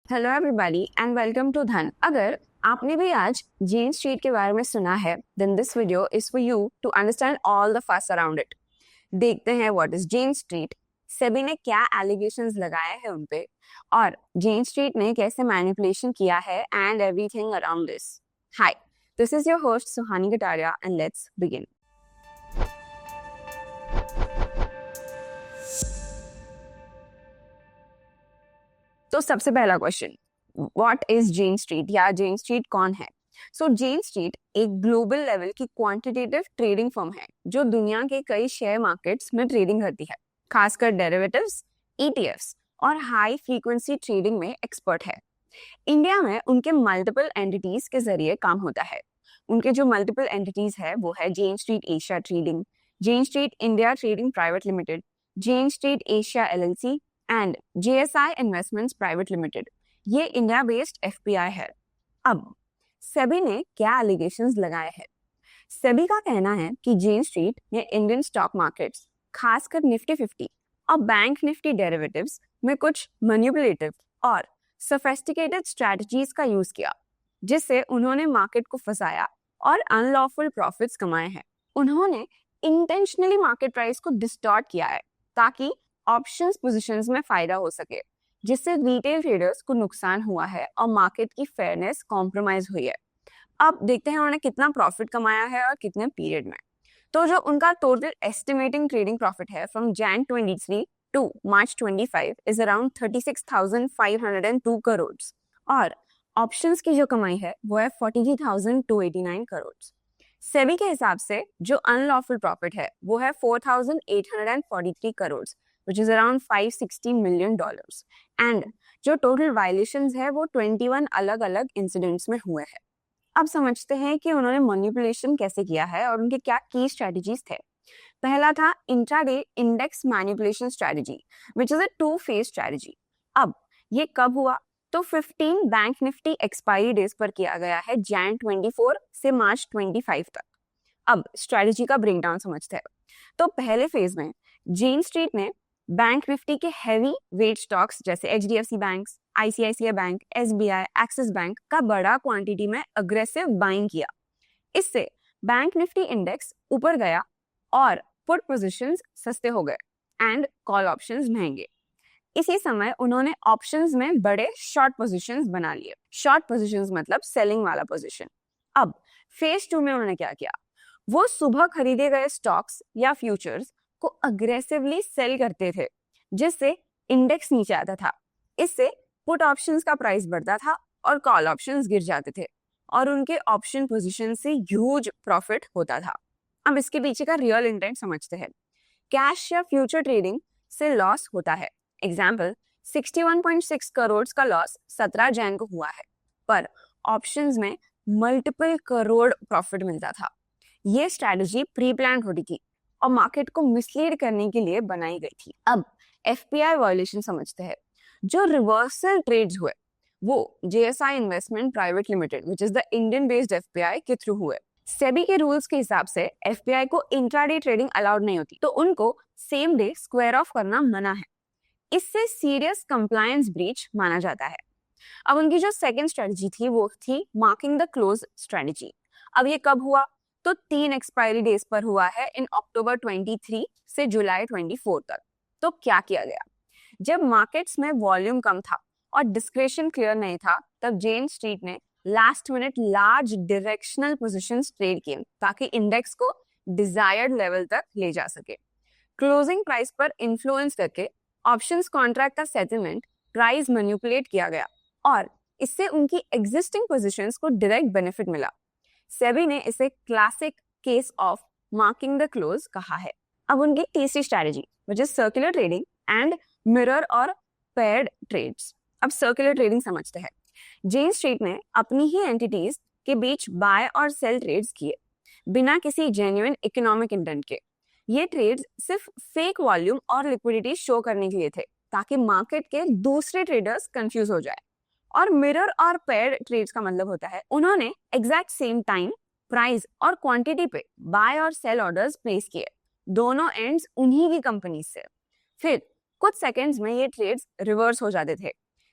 Hello everybody and welcome to Dhan. अगर आपने भी आज जेन स्ट्रीट के बारे में सुना है, then this video is for you to understand all the fuss around it. देखते हैं what is Jane Street, SEBI ने क्या एलिगेशंस लगाए हैं उन पे, और जेन स्ट्रीट ने कैसे मैनिपुलेशन किया है and everything around this. Hi, this is your host Suhani Kataria and let's begin. तो सबसे पहला question, what is Jane Street या जेन स्ट्रीट कौन है? सो जेन स्ट्रीट एक ग्लोबल लेवल की क्वांटिटेटिव ट्रेडिंग फर्म है जो दुनिया के कई शेयर मार्केट्स में ट्रेडिंग करती है, खासकर डेरिवेटिव्स, ईटीएफ्स और हाई फ्रीक्वेंसी ट्रेडिंग में एक्सपर्ट है। इंडिया में उनके मल्टीपल एंटिटीज के जरिए काम होता है। उनके जो मल्टीपल एंटिटीज है वो है Jane Street Asia trading, Jane Street India trading private limited, Jane Street Asia LLC and JSI investments private limited. ये इंडिया बेस्ड एफपीआई है। अब सेबी ने क्या एलिगेशंस लगाए हैं? सेबी का कहना है कि जेन स्ट्रीट ने इंडियन स्टॉक मार्केट्स, खासकर निफ्टी 50 और बैंक निफ्टी डेरिवेटिव्स में कुछ मैनिपुलेटिव और सोफिस्टिकेटेड स्ट्रेटजीज का यूज किया, जिससे उन्होंने मार्केट को फंसाया और अनलॉफुल प्रॉफिट्स कमाए हैं। उन्होंने इंटेंशनली मार्केट प्राइस को डिस्टॉर्ट किया है ताकि ऑप्शंस पोजीशंस में फायदा हो सके, जिससे रिटेल ट्रेडर्स को नुकसान हुआ है और मार्केट की फेयरनेस कॉम्प्रोमाइज हुई है। अब देखते हैं उन्होंने कितना प्रॉफिट कमाया है और कितने पीरियड में। तो जो उनका टोटल एस्टिमेटिंग ट्रेडिंग प्रॉफिट है from Jan 23 to March 25 is around 36,502 crore और ऑप्शंस की जो कमाई है वो है 43,289 करोड़। सेबी के हिसाब से जो अनलॉफुल प्रॉफिट है वो है 4,843 crore which is around $560 million and जो टोटल वायलेशंस है वो 21 अलग अलग इंसिडेंट्स में हुए हैं। अब समझते हैं कि उन्होंने मैनिपुलेशन कैसे किया है और उनके क्या की स्ट्रेटजीज थे। पहला था intraday index manipulation strategy which is a two-phase strategy. अब ये कब हुआ? तो 15 बैंक निफ्टी एक्सपायरी डेज पर किया गया है, Jan 24 से March 25 तक। अब स्ट्रेटजी का ब्रेकडाउन समझते हैं। तो पहले फेज में जेन स्ट्रीट ने बैंक निफ्टी के हैवी वेट स्टॉक्स जैसे HDFC bank, ICICI bank, SBI, axis bank का बड़ा क्वांटिटी में अग्रेसिव बाइंग किया। इससे बैंक निफ्टी इंडेक्स ऊपर गया और पुट पोजीशंस सस्ते हो गए एंड कॉल ऑप्शंस महंगे। इसी समय उन्होंने ऑप्शंस में बड़े शॉर्ट पोजीशंस बना लिए। शॉर्ट पोजीशंस मतलब सेलिंग वाला पोजीशन। अब फेज 2 में उन्होंने क्या किया? वो सुबह खरीदे गए स्टॉक्स या फ्यूचर्स को अग्रेसिवली सेल करते थे, जिससे इंडेक्स नीचे आता था। इससे पुट ऑप्शंस का प्राइस बढ़ता था और कॉल ऑप्शंस गिर जाते थे और उनके ऑप्शन पोजीशन से ह्यूज प्रॉफिट होता था। अब इसके पीछे का रियल इंटेंट समझते हैं। कैश या फ्यूचर ट्रेडिंग से लॉस होता है। एग्जाम्पल, 61.6 करोड़ का लॉस 17 जैन को हुआ है, पर ऑप्शंस में मल्टीपल करोड़ प्रॉफिट मिलता था। ये स्ट्रैटेजी प्री प्लान होती थी और मार्केट को मिसलीड करने के लिए बनाई गई थी। अब एफपीआई वायलेशन समझते हैं। जो रिवर्सल ट्रेड्स हुए वो JSI investment private limited which is the Indian based FPI के थ्रू हुए। सेबी के रूल्स के हिसाब से एफपीआई को इंट्राडे ट्रेडिंग अलाउड नहीं होती, तो उनको सेम डे स्क्वायर ऑफ करना मना है। इससे सीरियस कंप्लायंस ब्रीच माना जाता है। अब उनकी जो सेकेंड स्ट्रेटजी थी वो थी मार्किंग द क्लोज स्ट्रेटजी। अब ये कब हुआ? तो 3 एक्सपायरी डेज पर हुआ है, इन अक्टूबर 23 से जुलाई 24 तक। तो क्या किया गया? जब मार्केट्स में वॉल्यूम कम था और डिस्क्रिप्शन क्लियर नहीं था, तब जेन स्ट्रीट ने last minute large directional positions trade किए ताकि इंडेक्स को डिजायर्ड लेवल तक ले जा सके। क्लोजिंग प्राइस पर इन्फ्लुएंस करके ऑप्शंस कॉन्ट्रैक्ट का सेटलमेंट प्राइस मैनिपुलेट किया गया और इससे उनकी एग्जिस्टिंग पोजीशंस को डायरेक्ट बेनिफिट मिला। सेबी ने इसे classic case of marking the close कहा है। अब उनकी तीसरी strategy which is circular trading and mirror और पेयर्ड ट्रेड्स। अब सर्कुलर ट्रेडिंग समझते हैं। जेन स्ट्रीट ने अपनी ही एंटिटीज के बीच बाय और सेल ट्रेड्स किए बिना किसी जेन्युइन इकोनॉमिक इंटेंट के। ये ट्रेड्स सिर्फ फेक वॉल्यूम और लिक्विडिटी शो करने के लिए थे ताकि मार्केट के दूसरे ट्रेडर्स कंफ्यूज हो जाए। और मिरर और पेयर ट्रेड्स का मतलब होता है उन्होंने एग्जैक्ट सेम टाइम, प्राइस और क्वांटिटी पे बाय और सेल ऑर्डर्स प्लेस किए, दोनों एंड्स उन्हीं की कंपनी से। फिर कुछ सेकंड्स में ये ट्रेड्स रिवर्स हो जाते थे।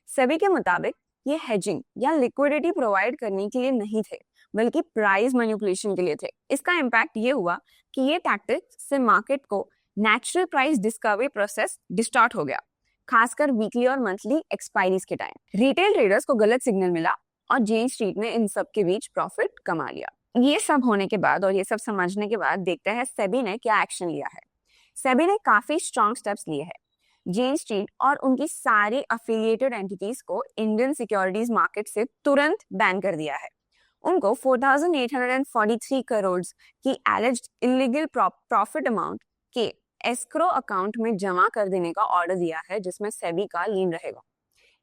सेबी के मुताबिक ये हेजिंग या लिक्विडिटी प्रोवाइड करने के लिए नहीं थे, बल्कि प्राइस मैनिपुलेशन के लिए थे। इसका इम्पैक्ट ये हुआ कि ये टैक्टिक्स से मार्केट को natural price discovery process distort हो गया, खासकर वीकली और मंथली एक्सपायरीज के टाइम। रिटेल ट्रेडर्स को गलत सिग्नल मिला और जेन स्ट्रीट ने इन सब के बीच प्रॉफिट कमा लिया। ये सब होने के बाद और ये सब समझने के बाद देखते हैं सेबी ने क्या एक्शन लिया है। सेबी ने काफी स्ट्रॉन्ग स्टेप्स लिए हैं। जेन स्ट्रीट और उनकी सारी अफिलिएटेड एंटिटीज को इंडियन सिक्योरिटीज मार्केट से तुरंत बैन कर दिया है। उनको 4,843 करोड़ की एलिज्ड इलीगल प्रॉफिट अमाउंट के एस्क्रो अकाउंट में जमा कर देने का ऑर्डर दिया है, जिसमें सेबी का लीन रहेगा।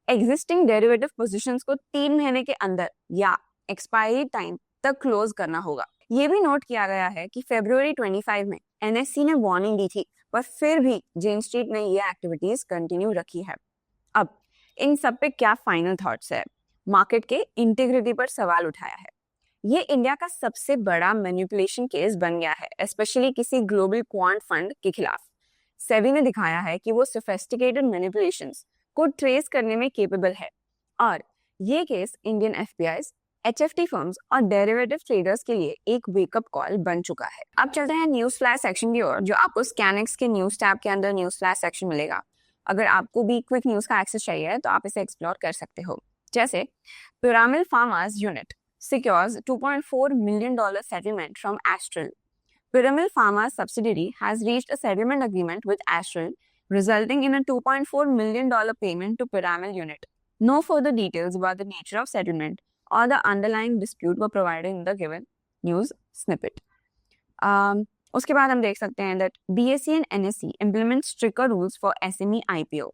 एग्जिस्टिंग डेरिवेटिव पोजीशंस को 3 महीने के अंदर या एक्सपायरी टाइम तक क्लोज करना होगा। ये भी नोट किया गया है कि फरवरी 25 में एनएससी ने वार्निंग दी थी, पर फिर भी जेन स्ट्रीट ने ये एक्टिविटीज कंटिन्यू रखी है। अब इन सब पे क्या फाइनल थॉट्स है? मार्केट के इंटीग्रिटी पर सवाल उठाया है। ये इंडिया का सबसे बड़ा मैनिपुलेशन केस बन गया है, स्पेशली किसी ग्लोबल क्वांट फंड के खिलाफ। सेबी ने दिखाया है कि वो सोफिस्टिकेटेड मैनिपुलेशंस को ट्रेस करने में केपेबल है, और ये केस इंडियन एफपीआईज, एचएफटी फर्म्स और डेरिवेटिव ट्रेडर्स के लिए एक वेकअप कॉल बन चुका है। अब चलते हैं न्यूज फ्लैश सेक्शन की ओर, जो आपको स्कैनिक्स के न्यूज टैब के अंदर न्यूज फ्लैश सेक्शन मिलेगा। अगर आपको भी क्विक न्यूज का एक्सेस चाहिए तो आप इसे एक्सप्लोर कर सकते हो। जैसे पिरामिल फार्मास unit secures $2.4 million settlement from Astral. Piramil Pharma's subsidiary has reached a settlement agreement with Astral, resulting in a $2.4 million payment to Piramil unit. No further details about the nature of settlement or the underlying dispute were provided in the given news snippet. उसके बाद हम देख सकते हैं that BSE and NSE implement stricter rules for SME IPO.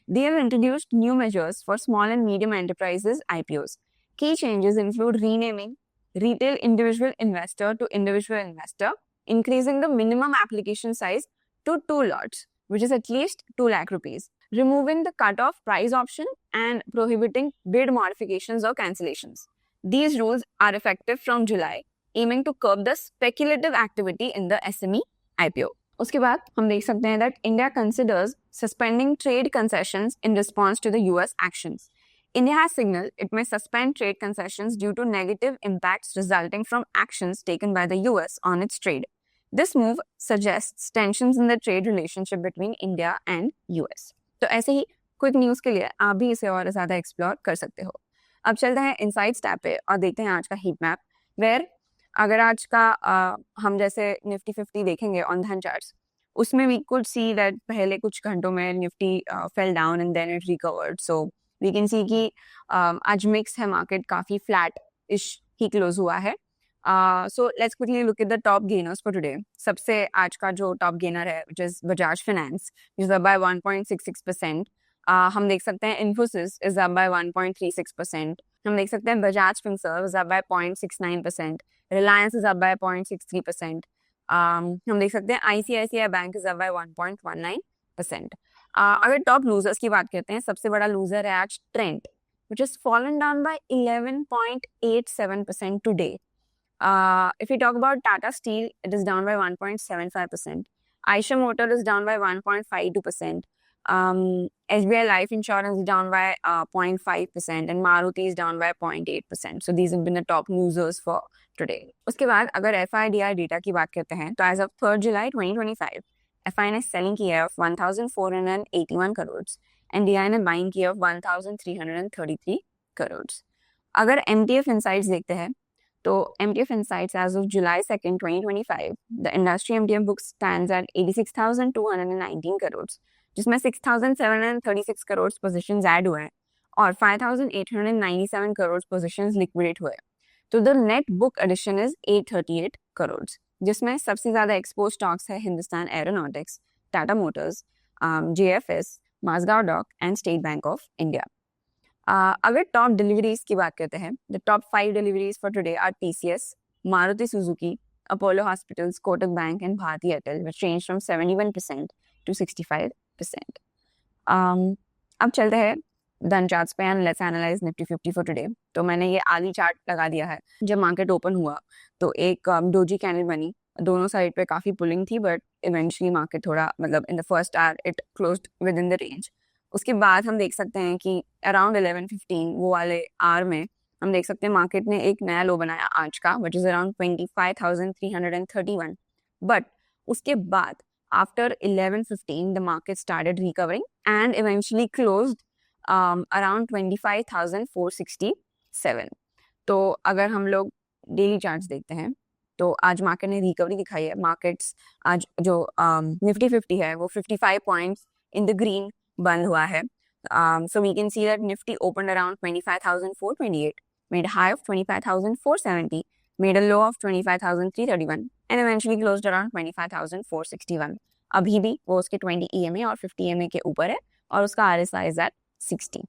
They have introduced new measures for small and medium enterprises IPOs. Key changes include renaming retail individual investor to individual investor, increasing the minimum application size to 2 lots, which is at least 2 lakh rupees, removing the cutoff price option and prohibiting bid modifications or cancellations. These rules are effective from July, aiming to curb the speculative activity in the SME IPO. उसके बाद हम देख सकते हैं that India considers suspending trade concessions in response to the US actions. India has signaled it may suspend trade concessions due to negative impacts resulting from actions taken by the US on its trade. This move suggests tensions in the trade relationship between India and US. तो ऐसे ही quick news के लिए आप भी इसे और ज़्यादा explore कर सकते हो। अब चलते हैं इनसाइट्स टैब पे और देखते हैं आज का हीट मैप, वेयर अगर आज का हम जैसे निफ्टी 50 देखेंगे ऑन धन चार्ट्स, उसमें वी कुड सी दैट पहले कुछ घंटों में Nifty fell down and then it recovered. So we can see कि आज मिक्स है मार्केट, काफी फ्लैट इश ही क्लोज हुआ है। So let's quickly look at the top gainers for today. सबसे आज का जो टॉप गेनर है which is Bajaj finance, is up by 1.66%। हम देख सकते हैं इन्फोसिस इज अप बाय 1.36%। हम देख सकते हैं Bajaj Finserv is up by 0.69%, Reliance is up by 0.63%। हम देख सकते हैं ICICI bank is up by 1.19%। अगर टॉप लूजर्स की बात करते हैं, सबसे बड़ा लूजर है आज Trent, which has fallen down by 11.87% today. If we talk about Tata Steel, it is down by 1.75%. Eicher Motor is down by 1.52%. SBI Life Insurance is down by 0.5%, and Maruti is down by 0.8%. So these have been the top losers for today. उसके बाद अगर FIDR data की बात करते हैं, तो as of 3rd July 2025, FI ने selling की है ऑफ 1,481 करोड़ एंड DI ने बाइंग की ऑफ 1,333 करोड़। अगर MTF इनसाइट्स देखते हैं, तो MTF insights as of July 2nd 2025, the industry MTF book stands eight 86,219 crore, जिसमें 6,736 करोड़ पोजीशंस ऐड हुए हैं और 5,897 करोड़ पोजीशंस लिक्विडेट हुए। तो the net book addition is 838 crore, जिसमें सबसे ज्यादा एक्सपोज स्टॉक्स है Hindustan Aeronautics, Tata Motors, JFS, Mazagon Dock and State Bank of India. अगर टॉप डिलीवरीज की बात करते हैं, the top 5 deliveries for today are TCS, Maruti Suzuki, Apollo Hospitals, Kotak Bank and Bharti Airtel, which range from 71% to 65%। अब चलते हैं डन चार्ट्स पे and let's analyse Nifty 50 for today. तो मैंने ये आली चार्ट लगा दिया है। जब मार्केट ओपन हुआ तो एक डोजी कैंडल बनी, दोनों साइड पे काफी पुलिंग थी, बट इवेंचुअली मार्केट थोड़ा मतलब in the first hour it closed with in the range. उसके बाद हम देख सकते हैं कि अराउंड 11:15 वो वाले आवर में हम देख सकते हैं मार्केट ने एक नया लो बनाया आज का, विच इज अराउंड 25,331. बट उसके बाद after 11:15 the market started recovering and eventually closed around 25,467. तो अगर हम लोग डेली चार्ट्स देखते हैं तो आज मार्केट ने रिकवरी दिखाई है. मार्केट्स आज जो निफ्टी 50 है वो 55 पॉइंट्स इन द ग्रीन बंद हुआ है. So we can see that Nifty opened around 25,428, made a high of 25,470, made a low of 25,331, and eventually closed around 25,461. अभी भी वो उसके 20 EMA और 50 EMA के ऊपर है और उसका RSI is at 60.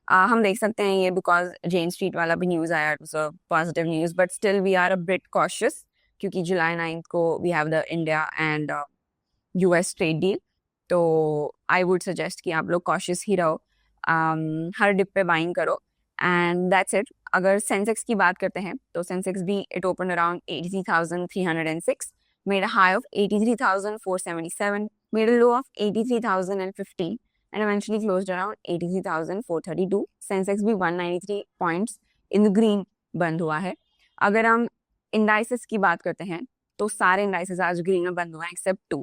हम देख सकते हैं ये बिकॉज जेन स्ट्रीट वाला भी न्यूज़ आया, it was a positive news, but still we are a bit cautious क्योंकि जुलाई 9th को we have the India and US trade deal. तो आई वुड सजेस्ट कि आप लोग कॉशियस ही रहो, हर डिप पे बाइंग करो एंड दैट्स इट. अगर सेंसेक्स की बात करते हैं तो सेंसेक्स भी it open around 83,306, made a high of 83,477, made a low of 83,050 and eventually closed around 83,432. Sensex भी 193 पॉइंट्स इन द ग्रीन बंद हुआ है. अगर हम इंडाइसेस की बात करते हैं तो सारे इंडाइसेस आज ग्रीन में बंद हुए हैं accept 2.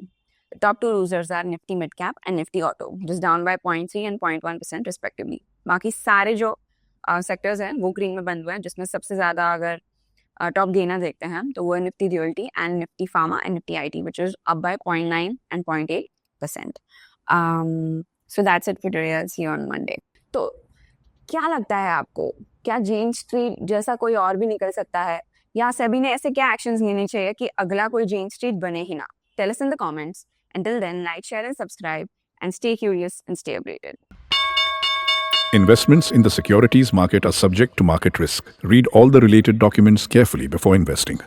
The top 2 losers are Nifty Mid Cap and Nifty Auto, just down by 0.3 and 0.1% respectively. बाकी सारे जो सेक्टर्स हैं वो ग्रीन में बंद हुए हैं, जिसमें सबसे ज़्यादा अगर टॉप गेनर देखते हैं तो वो है Nifty realty and Nifty pharma and Nifty IT, which is up by 0.9 and 0.8%. So that's it for today. I'll see you on Monday. तो क्या लगता है आपको, क्या जेन स्ट्रीट जैसा कोई और भी निकल सकता है या सेबी ने ऐसे क्या एक्शंस लेने चाहिए कि अगला कोई जेन स्ट्रीट बने ही ना? Tell us in the comments. Until then, like, share and subscribe and stay curious and stay updated. Investments in the securities market are subject to market risk. Read all the related documents carefully before investing.